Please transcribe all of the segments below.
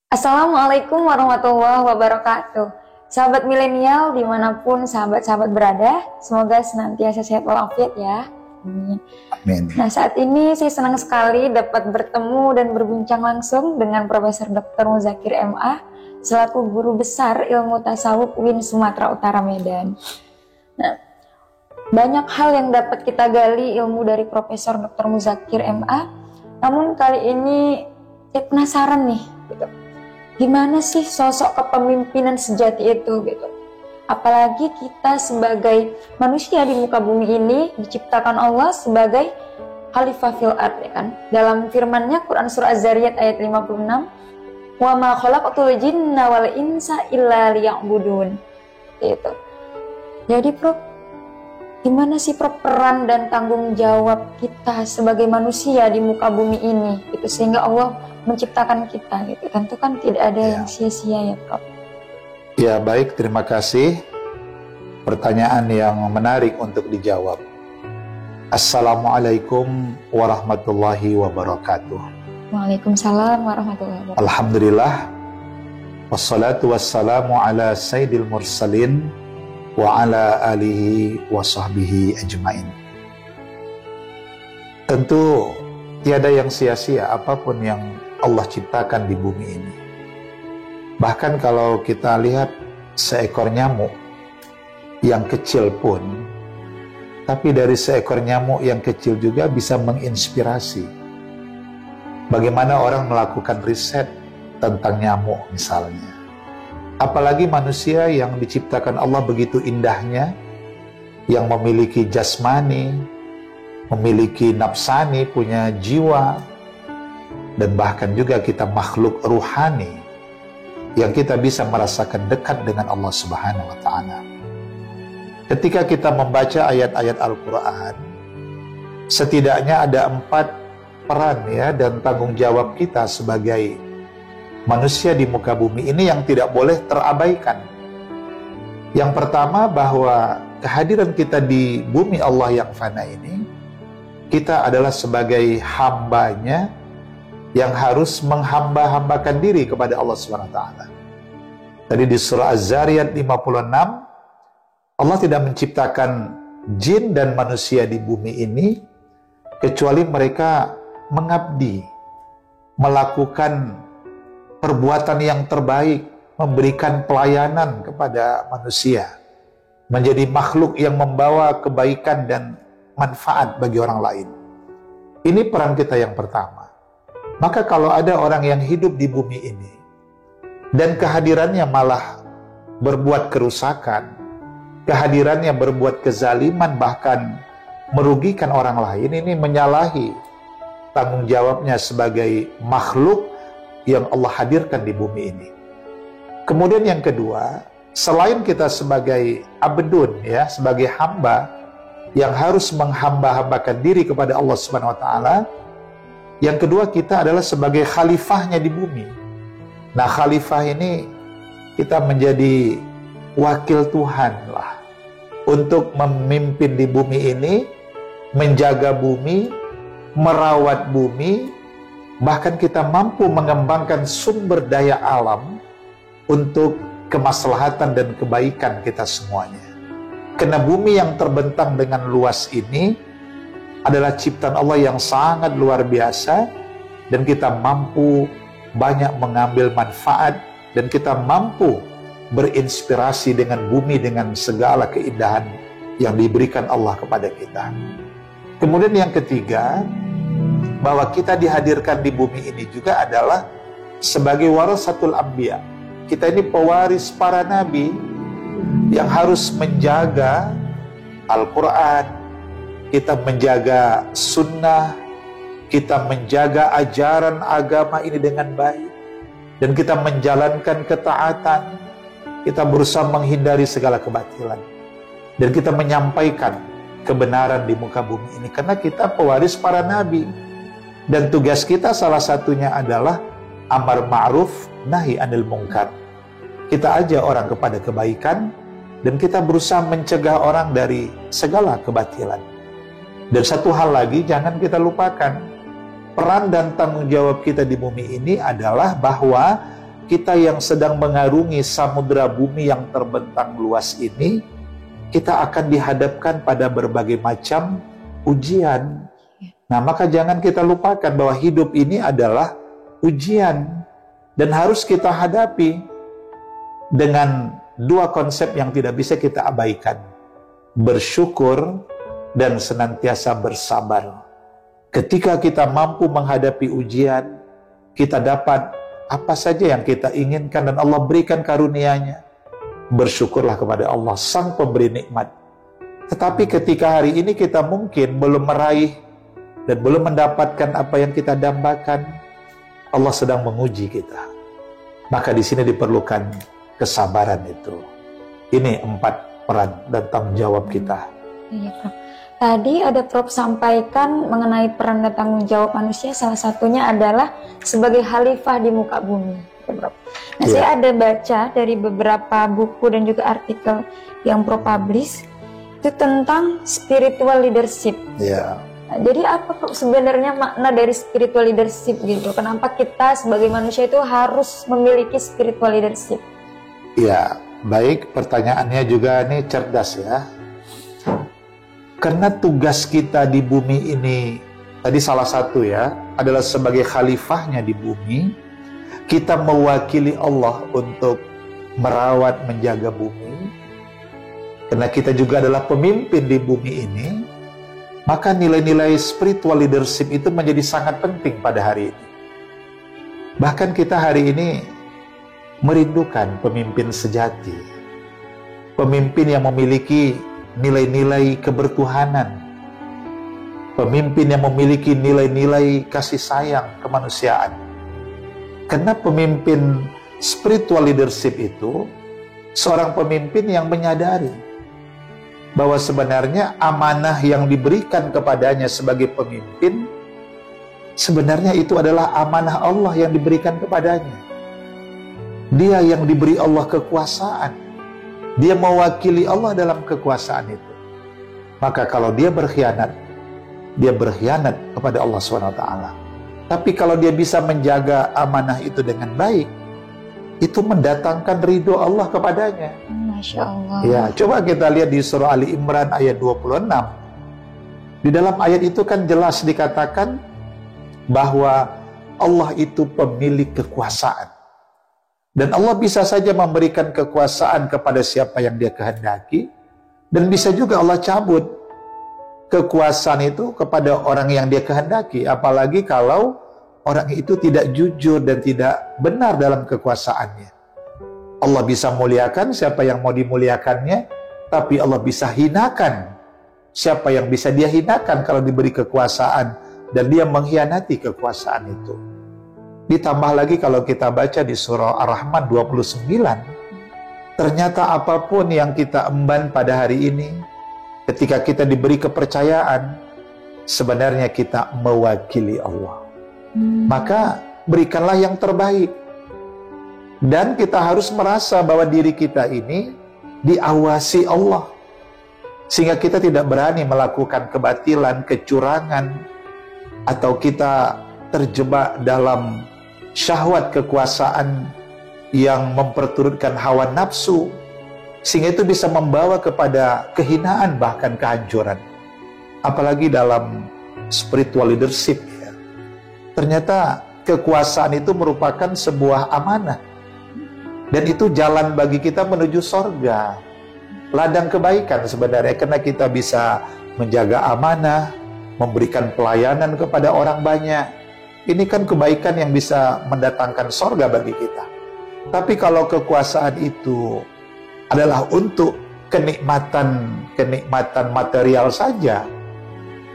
Assalamualaikum warahmatullahi wabarakatuh. Sahabat milenial dimanapun sahabat-sahabat berada, semoga senantiasa sehat walafiat ya. Amin. Amin. Nah, saat ini saya senang sekali dapat bertemu dan berbincang langsung dengan Profesor Dr. Muzakir MA selaku Guru Besar Ilmu Tasawuf UIN Sumatera Utara Medan. Nah, banyak hal yang dapat kita gali ilmu dari Profesor Dr. Muzakir MA. Namun kali ini saya penasaran nih, gitu. Gimana sih sosok kepemimpinan sejati itu gitu. Apalagi kita sebagai manusia di muka bumi ini diciptakan Allah sebagai khalifah fil ard, ya kan. Dalam firman-Nya Quran surah Az-Zariyat ayat 56, "Wa ma khalaqtul jinna wal insa illa liya'budun." Gitu. Jadi Prof, gimana sih Prof peran dan tanggung jawab kita sebagai manusia di muka bumi ini gitu, sehingga Allah menciptakan kita gitu. Tentu kan tidak ada yang sia-sia ya Prof. Ya baik, terima kasih. Pertanyaan yang menarik untuk dijawab. Assalamualaikum warahmatullahi wabarakatuh. Waalaikumsalam warahmatullahi wabarakatuh. Alhamdulillah. Wassalatu wassalamu ala sayyidil mursalin wa ala alihi wa sahbihi ajmain. Tentu tiada yang sia-sia apapun yang Allah ciptakan di bumi ini. Bahkan kalau kita lihat seekor nyamuk yang kecil pun, tapi dari seekor nyamuk yang kecil juga bisa menginspirasi. Bagaimana orang melakukan riset tentang nyamuk misalnya. Apalagi manusia yang diciptakan Allah begitu indahnya, yang memiliki jasmani, memiliki nafsani, punya jiwa, dan bahkan juga kita makhluk ruhani yang kita bisa merasakan dekat dengan Allah Subhanahu wa Ta'ala. Ketika kita membaca ayat-ayat Al-Quran, setidaknya ada 4 peran ya dan tanggung jawab kita sebagai manusia di muka bumi ini yang tidak boleh terabaikan. Yang pertama, bahwa kehadiran kita di bumi Allah yang fana ini, kita adalah sebagai hambanya yang harus menghamba-hambakan diri kepada Allah SWT. Tadi di surah Az-Zariyat 56, Allah tidak menciptakan jin dan manusia di bumi ini kecuali mereka mengabdi, melakukan perbuatan yang terbaik, memberikan pelayanan kepada manusia, menjadi makhluk yang membawa kebaikan dan manfaat bagi orang lain. Ini peran kita yang pertama. Maka kalau ada orang yang hidup di bumi ini dan kehadirannya malah berbuat kerusakan, kehadirannya berbuat kezaliman, bahkan merugikan orang lain, ini menyalahi tanggung jawabnya sebagai makhluk yang Allah hadirkan di bumi ini. Kemudian yang kedua, selain kita sebagai abdun ya, sebagai hamba yang harus menghamba-hambakan diri kepada Allah Subhanahu wa Ta'ala, yang kedua kita adalah sebagai khalifahnya di bumi. Nah, khalifah ini kita menjadi wakil Tuhan lah untuk memimpin di bumi ini, menjaga bumi, merawat bumi, bahkan kita mampu mengembangkan sumber daya alam untuk kemaslahatan dan kebaikan kita semuanya. Karena bumi yang terbentang dengan luas ini adalah ciptaan Allah yang sangat luar biasa, dan kita mampu banyak mengambil manfaat, dan kita mampu berinspirasi dengan bumi dengan segala keindahan yang diberikan Allah kepada kita. Kemudian yang ketiga, bahwa kita dihadirkan di bumi ini juga adalah sebagai warasatul anbiya. Kita ini pewaris para nabi yang harus menjaga Al-Quran, kita menjaga sunnah, kita menjaga ajaran agama ini dengan baik, dan kita menjalankan ketaatan, kita berusaha menghindari segala kebatilan, dan kita menyampaikan kebenaran di muka bumi ini, karena kita pewaris para nabi. Dan tugas kita salah satunya adalah amar ma'ruf, nahi anil mungkar. Kita ajak orang kepada kebaikan, dan kita berusaha mencegah orang dari segala kebatilan. Dan satu hal lagi, jangan kita lupakan, peran dan tanggung jawab kita di bumi ini adalah bahwa kita yang sedang mengarungi samudra bumi yang terbentang luas ini, kita akan dihadapkan pada berbagai macam ujian. Nah, maka jangan kita lupakan bahwa hidup ini adalah ujian dan harus kita hadapi dengan dua konsep yang tidak bisa kita abaikan: bersyukur dan senantiasa bersabar. Ketika kita mampu menghadapi ujian, kita dapat apa saja yang kita inginkan dan Allah berikan karunia-Nya. Bersyukurlah kepada Allah, Sang Pemberi nikmat. Tetapi ketika hari ini kita mungkin belum meraih dan belum mendapatkan apa yang kita dambakan, Allah sedang menguji kita. Maka di sini diperlukan kesabaran itu. Ini 4 peran dan tanggung jawab kita. Iya, Prof. Tadi ada Prof sampaikan mengenai peran dan tanggung jawab manusia, salah satunya adalah sebagai khalifah di muka bumi. Prof. Nah, saya ada baca dari beberapa buku dan juga artikel yang Prof publish itu tentang spiritual leadership. Ya. Nah, jadi apa Prof sebenarnya makna dari spiritual leadership gitu? Kenapa kita sebagai manusia itu harus memiliki spiritual leadership? Ya, baik, pertanyaannya juga ini cerdas ya. Karena tugas kita di bumi ini, tadi salah satu ya, adalah sebagai khalifahnya di bumi, kita mewakili Allah untuk merawat, menjaga bumi. Karena kita juga adalah pemimpin di bumi ini, maka nilai-nilai spiritual leadership itu menjadi sangat penting pada hari ini. Bahkan kita hari ini merindukan pemimpin sejati, pemimpin yang memiliki nilai-nilai kebertuhanan, pemimpin yang memiliki nilai-nilai kasih sayang kemanusiaan. Karena pemimpin spiritual leadership itu seorang pemimpin yang menyadari bahwa sebenarnya amanah yang diberikan kepadanya sebagai pemimpin, sebenarnya itu adalah amanah Allah yang diberikan kepadanya. Dia yang diberi Allah kekuasaan, dia mewakili Allah dalam kekuasaan itu. Maka kalau dia berkhianat kepada Allah SWT. Tapi kalau dia bisa menjaga amanah itu dengan baik, itu mendatangkan ridho Allah kepadanya. Masya Allah. Ya, coba kita lihat di surah Ali Imran ayat 26. Di dalam ayat itu kan jelas dikatakan bahwa Allah itu pemilik kekuasaan. Dan Allah bisa saja memberikan kekuasaan kepada siapa yang dia kehendaki, dan bisa juga Allah cabut kekuasaan itu kepada orang yang dia kehendaki, apalagi kalau orang itu tidak jujur dan tidak benar dalam kekuasaannya. Allah bisa muliakan siapa yang mau dimuliakannya, tapi Allah bisa hinakan siapa yang bisa dia hinakan kalau diberi kekuasaan dan dia mengkhianati kekuasaan itu. Ditambah lagi kalau kita baca di surah Ar-Rahman 29, ternyata apapun yang kita emban pada hari ini, ketika kita diberi kepercayaan, sebenarnya kita mewakili Allah. Maka berikanlah yang terbaik. Dan kita harus merasa bahwa diri kita ini diawasi Allah, sehingga kita tidak berani melakukan kebatilan, kecurangan, atau kita terjebak dalam syahwat kekuasaan yang memperturutkan hawa nafsu, sehingga itu bisa membawa kepada kehinaan bahkan kehancuran. Apalagi dalam spiritual leadership ya. Ternyata kekuasaan itu merupakan sebuah amanah, dan itu jalan bagi kita menuju sorga, ladang kebaikan sebenarnya, karena kita bisa menjaga amanah, memberikan pelayanan kepada orang banyak. Ini kan kebaikan yang bisa mendatangkan sorga bagi kita. Tapi kalau kekuasaan itu adalah untuk kenikmatan material saja,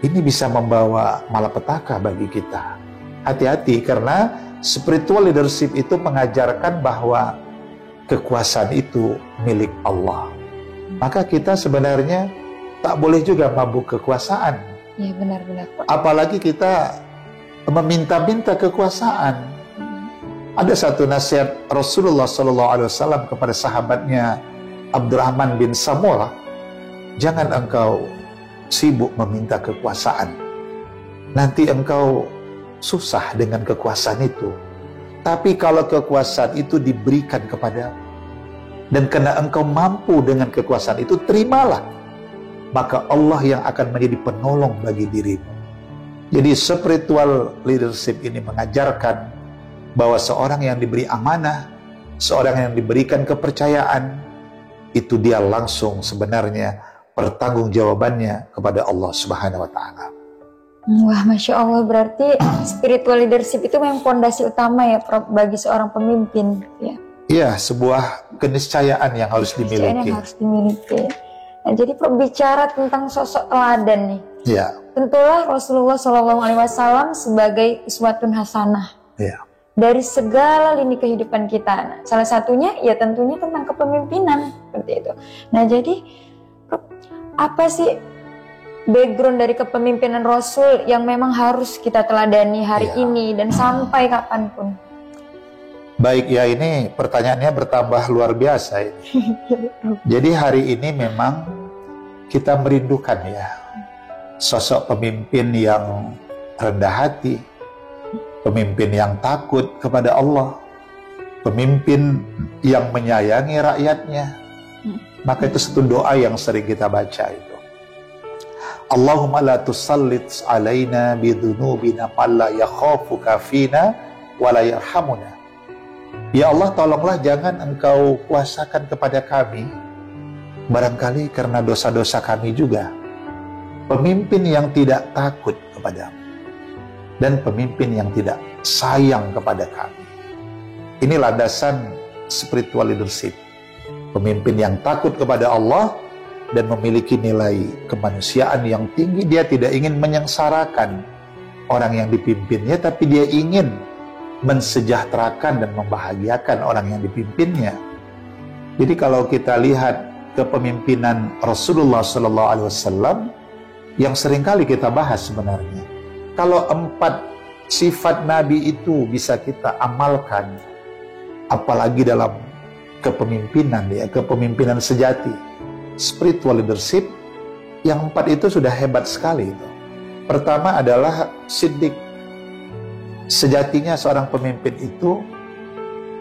ini bisa membawa malapetaka bagi kita. Hati-hati, karena spiritual leadership itu mengajarkan bahwa kekuasaan itu milik Allah. Maka kita sebenarnya tak boleh juga mabuk kekuasaan. Iya, benar-benar. Apalagi kita meminta-minta kekuasaan. Ada satu nasihat Rasulullah SAW kepada sahabatnya Abdurrahman bin Samurah, jangan engkau sibuk meminta kekuasaan, nanti engkau susah dengan kekuasaan itu. Tapi kalau kekuasaan itu diberikan kepadamu, dan karena engkau mampu dengan kekuasaan itu, terimalah. Maka Allah yang akan menjadi penolong bagi dirimu. Jadi spiritual leadership ini mengajarkan bahwa seorang yang diberi amanah, seorang yang diberikan kepercayaan, itu dia langsung sebenarnya pertanggungjawabannya kepada Allah Subhanahu wa Ta'ala. Wah, Masya Allah, berarti spiritual leadership itu memang fondasi utama ya, Prof, bagi seorang pemimpin, ya. Iya, sebuah keniscayaan yang harus dimiliki. Nah, jadi Prof, bicara tentang sosok teladan nih. Iya. Tentulah Rasulullah SAW sebagai uswatun hasanah. Iya. Dari segala lini kehidupan kita. Nah, salah satunya ya tentunya tentang kepemimpinan, seperti itu. Nah, jadi Prof, apa sih background dari kepemimpinan Rasul yang memang harus kita teladani hari ini dan sampai kapanpun? Baik, ya, ini pertanyaannya bertambah luar biasa ini. Jadi hari ini memang kita merindukan ya sosok pemimpin yang rendah hati, pemimpin yang takut kepada Allah, pemimpin yang menyayangi rakyatnya. Maka itu satu doa yang sering kita baca itu. Allahumma la tusallit alaina bidunubina man la yakhafuka fina wa la yarhamuna. Ya Allah, tolonglah jangan engkau kuasakan kepada kami, barangkali karena dosa-dosa kami juga, pemimpin yang tidak takut kepadamu dan pemimpin yang tidak sayang kepada kami. Ini landasan spiritual leadership. Pemimpin yang takut kepada Allah dan memiliki nilai kemanusiaan yang tinggi. Dia tidak ingin menyengsarakan orang yang dipimpinnya, tapi dia ingin mensejahterakan dan membahagiakan orang yang dipimpinnya. Jadi kalau kita lihat kepemimpinan Rasulullah SAW yang seringkali kita bahas sebenarnya, kalau 4 sifat Nabi itu bisa kita amalkan, apalagi dalam kepemimpinan ya, kepemimpinan sejati, spiritual leadership, yang 4 itu sudah hebat sekali itu. Pertama adalah siddiq. Sejatinya seorang pemimpin itu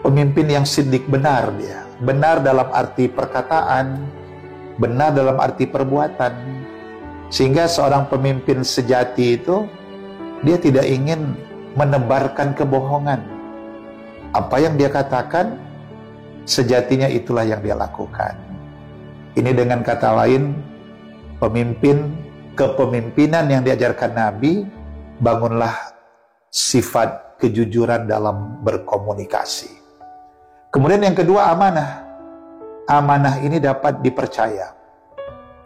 pemimpin yang siddiq, benar dia. Benar dalam arti perkataan, benar dalam arti perbuatan. Sehingga seorang pemimpin sejati itu dia tidak ingin menebarkan kebohongan. Apa yang dia katakan, sejatinya itulah yang dia lakukan. Ini dengan kata lain, kepemimpinan yang diajarkan Nabi, bangunlah sifat kejujuran dalam berkomunikasi. Kemudian yang kedua, amanah. Amanah ini dapat dipercaya,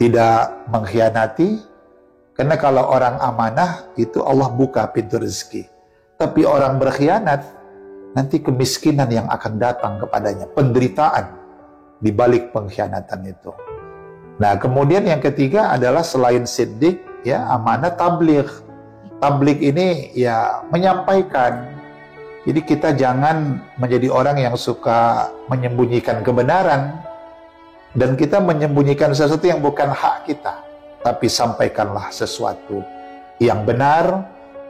tidak mengkhianati, karena kalau orang amanah itu Allah buka pintu rezeki. Tapi orang berkhianat, nanti kemiskinan yang akan datang kepadanya, penderitaan di balik pengkhianatan itu. Nah, kemudian yang ketiga adalah selain siddiq, ya, amanah, tabligh. Tabligh ini ya menyampaikan. Jadi kita jangan menjadi orang yang suka menyembunyikan kebenaran, dan kita menyembunyikan sesuatu yang bukan hak kita. Tapi sampaikanlah sesuatu yang benar,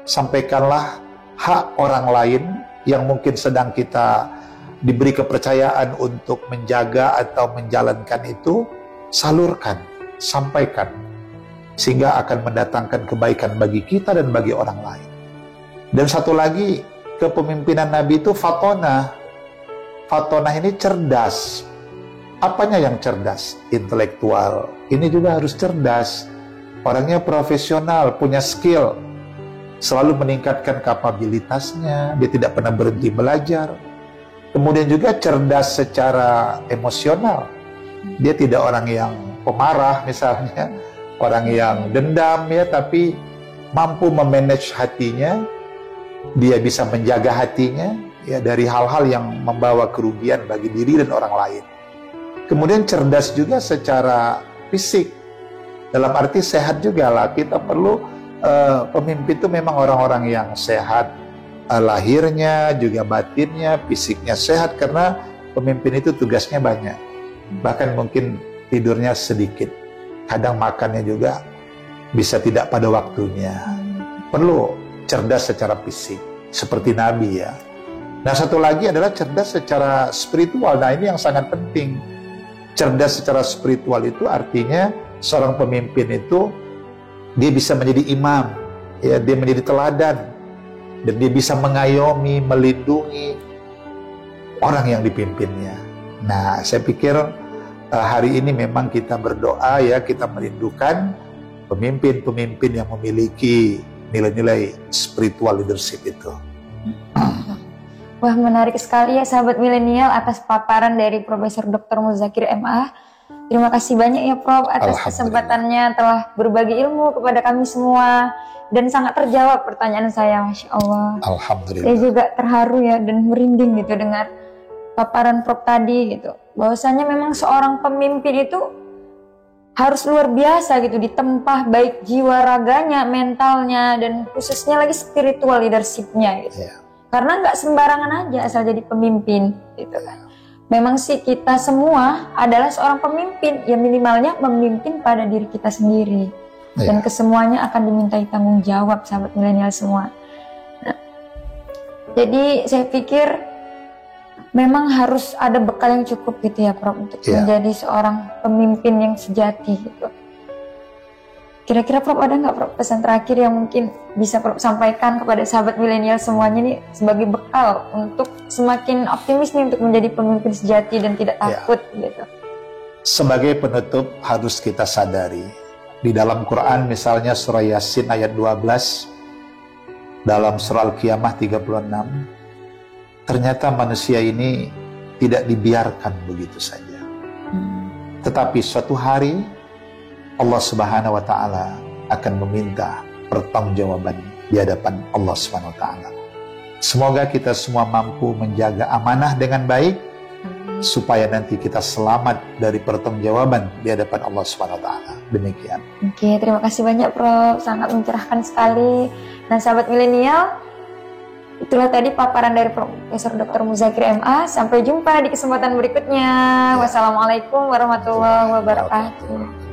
sampaikanlah hak orang lain yang mungkin sedang kita diberi kepercayaan untuk menjaga atau menjalankan itu, salurkan, sampaikan, sehingga akan mendatangkan kebaikan bagi kita dan bagi orang lain. Dan satu lagi, kepemimpinan Nabi itu fatonah. Fatonah ini cerdas. Apanya yang cerdas? Intelektual. Ini juga harus cerdas. Orangnya profesional, punya skill, selalu meningkatkan kapabilitasnya, dia tidak pernah berhenti belajar. Kemudian juga cerdas secara emosional. Dia tidak orang yang pemarah misalnya, orang yang dendam ya, tapi mampu memanage hatinya. Dia bisa menjaga hatinya ya dari hal-hal yang membawa kerugian bagi diri dan orang lain. Kemudian cerdas juga secara fisik, dalam arti sehat juga lah. Kita perlu pemimpin itu memang orang-orang yang sehat, lahirnya juga batinnya, fisiknya sehat, karena pemimpin itu tugasnya banyak. Bahkan mungkin tidurnya sedikit, kadang makannya juga bisa tidak pada waktunya. Perlu cerdas secara fisik, seperti Nabi ya. Nah, satu lagi adalah cerdas secara spiritual. Nah, ini yang sangat penting. Cerdas secara spiritual itu artinya seorang pemimpin itu dia bisa menjadi imam, ya, dia menjadi teladan, dan dia bisa mengayomi, melindungi orang yang dipimpinnya. Nah, saya pikir hari ini memang kita berdoa, ya, kita merindukan pemimpin-pemimpin yang memiliki nilai-nilai spiritual leadership itu. Wah, menarik sekali ya sahabat milenial atas paparan dari Profesor Dr. Muzakir MA. Terima kasih banyak ya Prof atas kesempatannya telah berbagi ilmu kepada kami semua. Dan sangat terjawab pertanyaan saya, Masya Allah. Alhamdulillah. Saya juga terharu ya dan merinding gitu dengan paparan Prof tadi gitu. Bahwasanya memang seorang pemimpin itu harus luar biasa gitu, ditempa baik jiwa raganya, mentalnya, dan khususnya lagi spiritual leadership-nya gitu. Yeah. Karena nggak sembarangan aja asal jadi pemimpin gitu kan. Memang sih kita semua adalah seorang pemimpin, ya minimalnya memimpin pada diri kita sendiri. Dan kesemuanya akan dimintai tanggung jawab sahabat milenial semua. Nah, jadi saya pikir memang harus ada bekal yang cukup gitu ya Prof untuk menjadi seorang pemimpin yang sejati gitu. Kira-kira Prof ada nggak Prof pesan terakhir yang mungkin bisa Prof sampaikan kepada sahabat milenial semuanya nih sebagai bekal untuk semakin optimis nih untuk menjadi pemimpin sejati dan tidak takut gitu. Sebagai penutup harus kita sadari di dalam Quran misalnya surah Yasin ayat 12, dalam surah Al-Qiyamah 36, ternyata manusia ini tidak dibiarkan begitu saja. Tetapi suatu hari Allah Subhanahu wa Ta'ala akan meminta pertanggungjawaban di hadapan Allah Subhanahu wa Ta'ala. Semoga kita semua mampu menjaga amanah dengan baik, supaya nanti kita selamat dari pertanggungjawaban di hadapan Allah Subhanahu wa Ta'ala. Demikian. Oke, terima kasih banyak Prof, sangat mencerahkan sekali. Dan sahabat milenial, itulah tadi paparan dari Profesor Dr. Muzakir MA. Sampai jumpa di kesempatan berikutnya. Wassalamualaikum warahmatullahi wabarakatuh.